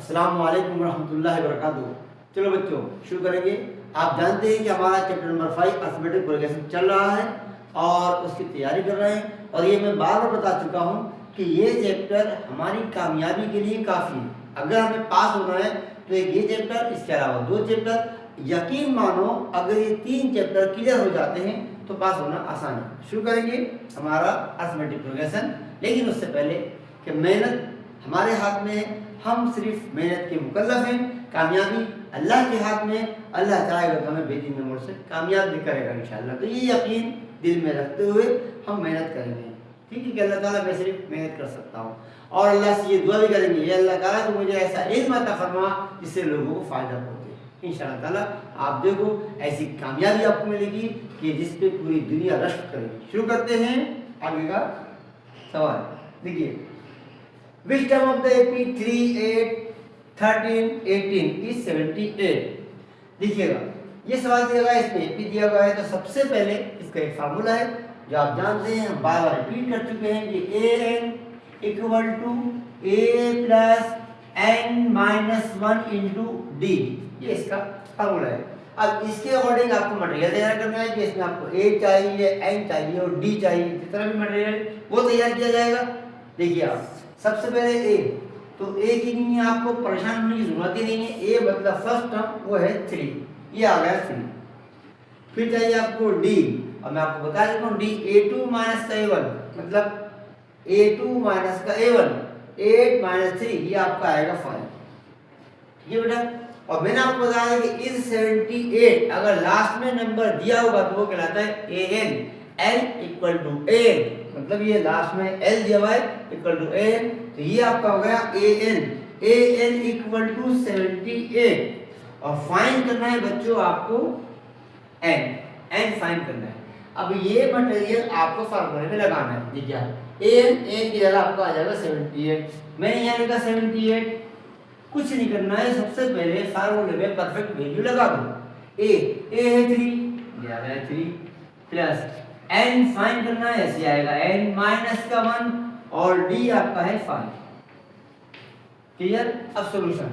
अस्सलाम वालेकुम रहमतुल्लाहि व बरकातुहू। चलो बच्चों शुरू करेंगे। आप जानते हैं कि हमारा चैप्टर नंबर 5 अर्थमेटिक प्रोग्रेशन चल रहा है और उसकी तैयारी कर रहे हैं। और ये मैं बार बार बता चुका हूँ कि ये चैप्टर हमारी कामयाबी के लिए काफ़ी है। अगर हमें पास होना है तो एक ये चैप्टर, इसके अलावा 2 चैप्टर, यकीन मानो अगर ये 3 चैप्टर क्लियर हो जाते हैं तो पास होना आसान है। शुरू करेंगे हमारा अर्थमेटिक प्रोग्रेशन, लेकिन उससे पहले कि मेहनत हमारे हाथ में है, हम सिर्फ मेहनत के मुकल्लफ हैं। कामयाबी अल्लाह के हाथ में, अल्लाह चाहेगा तो हमें बेहतरीन नंबर से कामयाब भी करेगा इंशाअल्लाह। तो ये यकीन दिल में रखते हुए हम मेहनत करेंगे, ठीक है कि अल्लाह ताला मैं सिर्फ मेहनत कर सकता हूँ। और अल्लाह से ये दुआ भी करेंगे, ये अल्लाह ताला तो मुझे ऐसा इल्म अता फरमा जिससे लोगों को फ़ायदा पहुँचे इंशाअल्लाह ताला। आप देखो ऐसी कामयाबी आपको मिलेगी कि जिस पे पूरी दुनिया रश्क करेगी। शुरू करते हैं आगे का सवाल। देखिए, Which term of the AP 3, 8, 13, 18 is 78? देखिएगा ये सवाल दिया गया है, इसमें AP दिया गया है। तो सबसे पहले इसका एक फार्मूला है जो आप जानते हैं, हम बार बार रिपीट कर चुके हैं कि AN equal to A plus N minus 1 into D, ये इसका फार्मूला है। अब इसके अकॉर्डिंग आपको मटेरियल तैयार करना है कि इसमें आपको A चाहिए, N चाहिए और D चाहिए, जितना भी मटेरियल वो तैयार किया जाएगा। देखिए आप सबसे पहले ए, तो ए की नहीं है, आपको परेशान होने की जरूरत ही नहीं है। ए मतलब फर्स्ट टर्म वो है 3, ये आ गया 3। फिर चाहिए आपको डी, और मैं आपको बता देता हूँ डी A2 माइनस का A1 मतलब A2 माइनस का A1, 8 माइनस 3 ये आपका आएगा 5, ठीक है बेटा। और मैंने आपको बताया कि इज 78 अगर लास्ट में नंबर दिया होगा तो वो कहलाता है AN, L equal to AN, मतलब ये लास्ट में L दिया हुआ है इक्वल टू AN, तो ये आपका हो गया AN इक्वल टू 78। और फाइंड करना है बच्चों आपको N फाइंड करना है। अब ये मटेरियल आपको फार्मूले में लगाना है। देखिए AN की जगह आपका आ जाएगा 78, मैंने यहाँ लिखा 78। कुछ नहीं करना है, सबसे पहले फार्मूले में परफेक्ट वैल्यू लगा दो। A है 3, ये आ गया 3 प्लस N फाइंड करना है, ऐसे आएगा N माइनस का 1 और D आपका है 5। क्लियर। अब सॉल्यूशन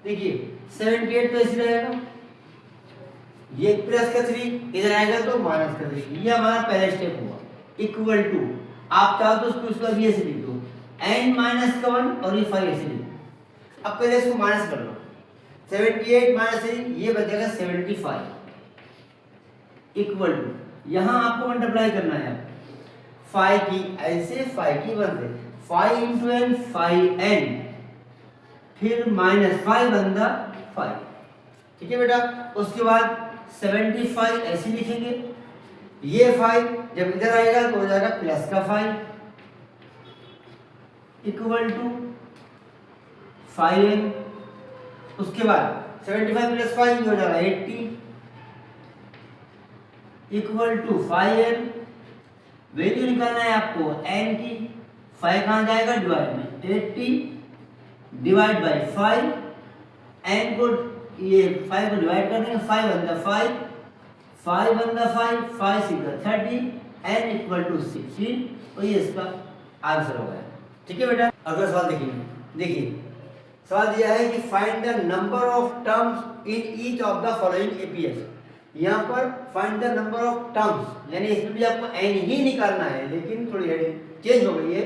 देखिए 78 तो ऐसे रहेगा, ये प्लस का 3 इधर आएगा तो माइनस का 3, ये हमारा पहला स्टेप हुआ। इक्वल टू आप चाहो तो उसको उसका भी ऐसे लिख दो, N माइनस का 1 और ये 5 ऐसे लिख दो। अब पहले इसको माइनस कर लो, 78 माइनस 3 ये बचेगा 75 इक्वल टू यहाँ आपको मल्टीप्लाई करना है 5 की ऐसे 5 की 1 से 5 इंटू N 5N फिर माइनस 5 बंदा 5, ठीक है बेटा। उसके बाद 75 ऐसे लिखेंगे, ये 5 जब इधर आएगा तो हो जाएगा प्लस का 5 इक्वल टू 5N। उसके बाद 75 प्लस 5 हो जाएगा 80 इक्वल टू 5N। वैल्यू निकालना है आपको N की, 5 कहाँ जाएगा डिवाइड में, 80 डिवाइड बाई 5, N को ये 5 को डिवाइड कर देंगे, 5 बंदा 5, 5 बंदा 5, 5 सीधा 30, N इक्वल टू 16, और ये इसका आंसर हो गया, ठीक है बेटा। अगला सवाल देखिए सवाल दिया है कि find the number of terms in each of the following APS। यहाँ पर find the number of terms, यानी इसमें भी आपको N ही निकालना है, लेकिन थोड़ी हेडिंग चेंज हो गई है।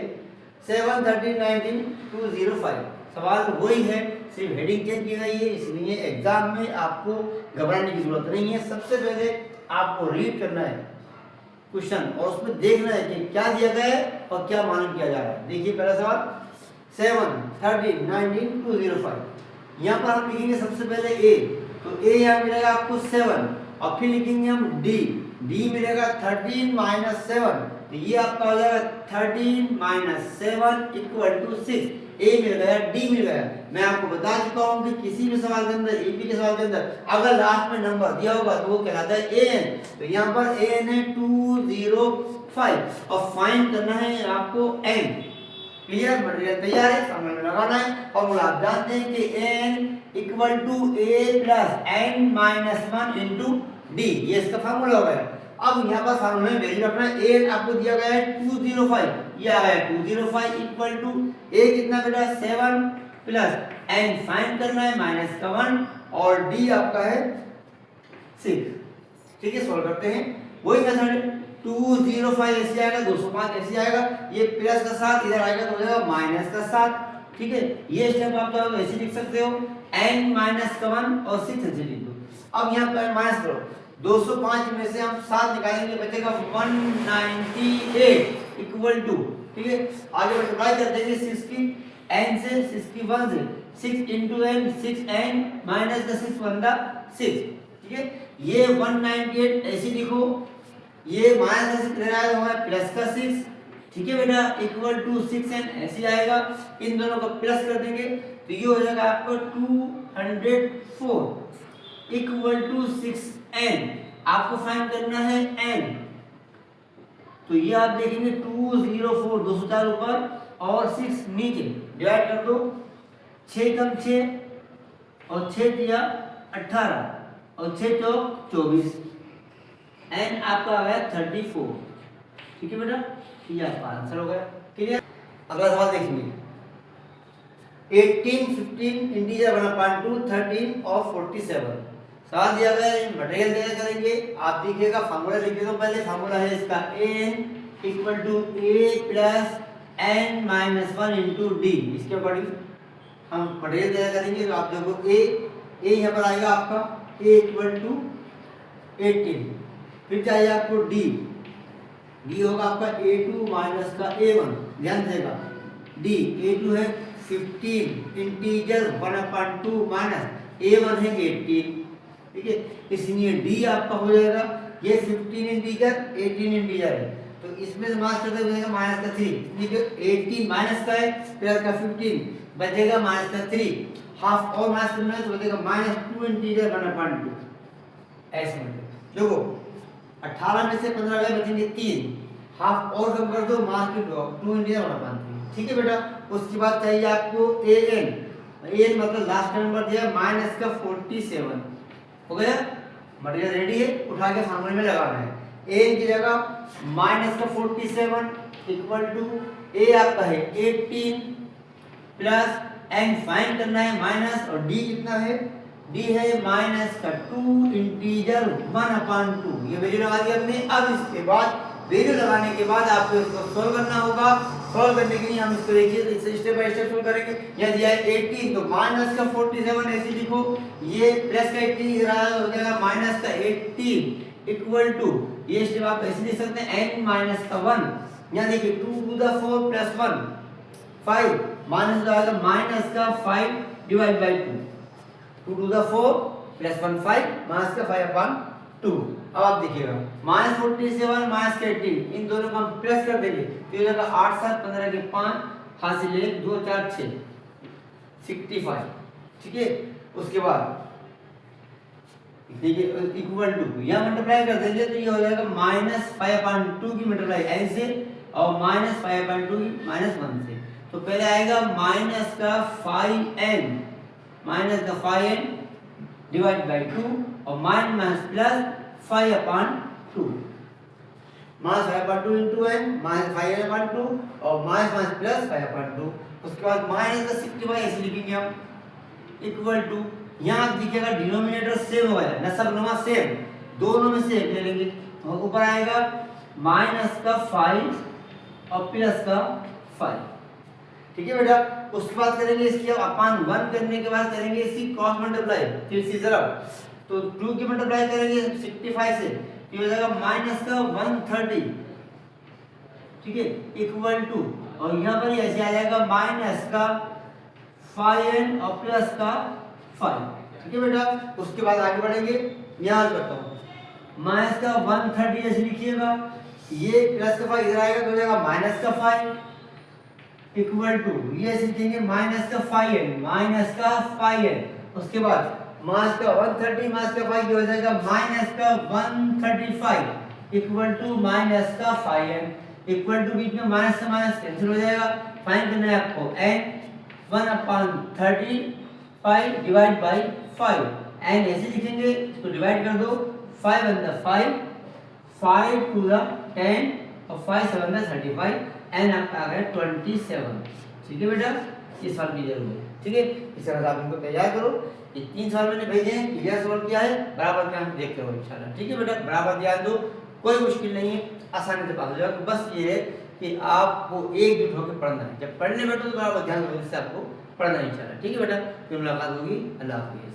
7, 13, 19, 205 सवाल वही है, सिर्फ हेडिंग चेंज की गई है, इसलिए एग्जाम में आपको घबराने की जरूरत नहीं है। सबसे पहले आपको रीड करना है क्वेश्चन और उसमें देखना है कि क्या दिया गया है और क्या मालूम किया जा रहा है। देखिए पहला सवाल 7, 13, 19, 205। यहाँ पर हम लिखेंगे सबसे पहले A, तो A यहाँ मिलेगा आपको 7 और फिर लिखेंगे हम D मिलेगा 13 माइनस 7, तो ये आपका हो जाएगा 13 माइनस 7 इक्वल टू 6। A मिल गया, D मिल गया। मैं आपको बता चुका हूँ कि किसी भी सवाल के अंदर, AP के सवाल के अंदर अगर लास्ट में नंबर दिया होगा तो वो कहलाता है AN। तो यहाँ पर AN है 205 और फाइंड करना है आपको N। क्लियर, मटेरियल तैयार है, फॉर्मूला में लगाना है। फॉर्मूला आप जानते हैं कि N equal to A plus N minus 1 into D, ये इसका फार्मूला हो गया। अब यहाँ पर फार्मूला में वैल्यू रखना है। A आपको दिया गया है 205, ये आ गया 205 इक्वल टू A कितना बेटा 7 प्लस एन फाइंड करना है माइनस का 1 और डी आपका है 6। ठीक है, सॉल्व करते हैं। वही मेथड 205 ऐसे आएगा, 205 ऐसे आएगा, ये प्लस का 7 इधर आएगा तो हो जाएगा माइनस का 7। ठीक है, ये स्टेप आप लोग ऐसे लिख सकते हो, n माइनस का 1 और 6 ऐसे लिख दो। अब यहाँ पर माइनस करो, 205 में से हम 7 निकालेंगे, बचेगा 198 इक्वल टू, ठीक है, आगे मल्टीप्लाई कर देंगे 6 की n से, 6 की 1 से, 6 इंटू n, 6n माइनस का 6 बंदा 6। ठीक है, ये 198 ऐसे लिखो, ये माइनस का 6 ले आया हुआ है प्लस का 6। ठीक है बेटा, इक्वल टू 6n ऐसे आएगा, इन दोनों को प्लस कर देंगे तो ये हो जाएगा आपको 204 इक्वल टू 6n। आपको फाइंड करना है n, तो ये आप देखेंगे 204, 204 ऊपर और 6 नीचे, डिवाइड कर दो, 6 कम 6 और 6 दिया 18 और 6 तो 24, n आपका आ गया 34। ठीक है बेटा, ये आपका आंसर हो गया। क्लियर। अगला सवाल देखेंगे, 18, 15 इंटीजर 1/2, 13 और 47 सवाल दिया गया है, मटेरियल दिया करेंगे। आप देखिएगा, फार्मूला लिख दो पहले। फार्मूला है इसका n equal to a plus n minus 1 into D. इसके अकॉर्डिंग हम मटेरियल दिया करेंगे, तो आप देखो a यहाँ पर आएगा आपका a इक्वल टू 18, फिर चाहिए आपको डी होगा आपका a2 माइनस का a1। ध्यान देगा, डी a2 है 15 इंटीजर 1/2 माइनस a1 है 18। ठीक है, इसलिए डी आपका हो जाएगा, ये 15 इंटीजर 18 इंटीजर है, तो इसमें से माइनस करते हो माइनस का 3, इसलिए 18 माइनस का है प्लस का 15 बचेगा माइनस का 3, हाफ और माइनस करना है तो बचेगा -2 इंटीजर 1/2। ऐसे मतलब देखो 18 में से 15 गए, बचेंगे 3, हाफ और कम कर दो, माइनस 2 इंटीजर 1/3। ठीक है बेटा, उसके बाद चाहिए आपको an मतलब लास्ट नंबर दिया माइनस का 47। हो गया, मटेरियल रेडी है, उठा के फार्मूले में लगाना है। a की जगह माइनस का 47 इक्वल टू a आपका है 18 प्लस n फाइंड करना है माइनस, और d कितना है, d है माइनस का 2 इंटीजर 1/2। ये वैल्यू लगा दी हमने। अब इसके बाद वैल्यू लगाने के बाद आपको इसको सोल्व करना होगा। सोल्व करने के लिए हम इसको देखिए स्टेप बाय स्टेप सोल्व करेंगे। यह दिया है 18, तो माइनस का 47 ऐसे लिखो, ये प्लस का 18 इधर आया हो जाएगा माइनस का 18 इक्वल टू, ये स्टेप आप ऐसे लिख सकते हैं n माइनस का 1। यहाँ देखिए 2 टू द 4 प्लस 1 5 माइनस आएगा माइनस का 5 divide by 2, 2 to the 4 plus 1 5 minus का 5/2। अब आप देखिएगा -47 माइनस का 18, इन दोनों को हम प्लस कर देंगे तो ये हो जाएगा 8 7 15 के 5 हाथ से 1 2 4 6 65। ठीक है, उसके बाद देखिए इक्वल टू यहाँ मल्टीप्लाई कर देंगे तो ये हो जाएगा -5/2 की मल्टीप्लाई n से और -5/2 की -1 से। तो पहले आएगा माइनस का 5n डिवाइड बाय 2 और माइनस प्लस 5/2 -5/2 इंटू n -5/2 और माइनस प्लस 5/2। उसके बाद माइनस का 65 ऐसे लिखेंगे हम इक्वल टू, यहाँ दिखेगा डिनोमिनेटर सेम हो गया ना, सब नंबर सेम, दोनों में से एक ले लेंगे, और ऊपर आएगा माइनस का 5 और प्लस का 5। ठीक है बेटा, उसके बाद करेंगे इसकी अपान 1 करने के बाद करेंगे इसकी क्रॉस मल्टीप्लाई, फिर सी तरफ तो 2 की मल्टीप्लाई करेंगे 65 से, ये हो जाएगा माइनस का 130। ठीक है, इक्वल टू, और यहाँ पर ऐसे आ जाएगा माइनस का 5n और प्लस का 5। ठीक है बेटा, उसके बाद आगे बढ़ेंगे। यहाँ करता हूँ माइनस का 130 ऐसे लिखिएगा, ये प्लस का 5 इधर आएगा तो हो जाएगा माइनस का 5 इक्वल टू, ये ऐसे लिखेंगे माइनस का 5n। उसके बाद माइनस का 130 माइनस का 5 हो जाएगा माइनस का 135 इक्वल टू माइनस का 5n इक्वल टू, बीच में माइनस का माइनस कैंसिल हो जाएगा। फाइंड करना है आपको n 1/35 डिवाइड बाय 5। n ऐसे लिखेंगे, इसको डिवाइड कर दो, 5 1 5 5 2 10 और 5 7 35, n आपका आ गया 27। ठीक है बेटा, इस सवाल की जरूरत है। ठीक है, इस तरह से आप इनको तैयार करो। ये 3 सवाल मैंने भेजे हैं, क्लियर सवाल किया है, बराबर ध्यान देखते रहो इंशाल्लाह। ठीक है बेटा, बराबर ध्यान दो, कोई मुश्किल नहीं है, आसानी से पास हो जाएगा। बस ये है कि आपको एकजुट होकर पढ़ना है, जब पढ़ने बैठो तो बराबर ध्यान दो, इससे आपको पढ़ना है इंशाल्लाह। ठीक है बेटा, फिर मुलाकात होगी, अल्लाह हाफिज़।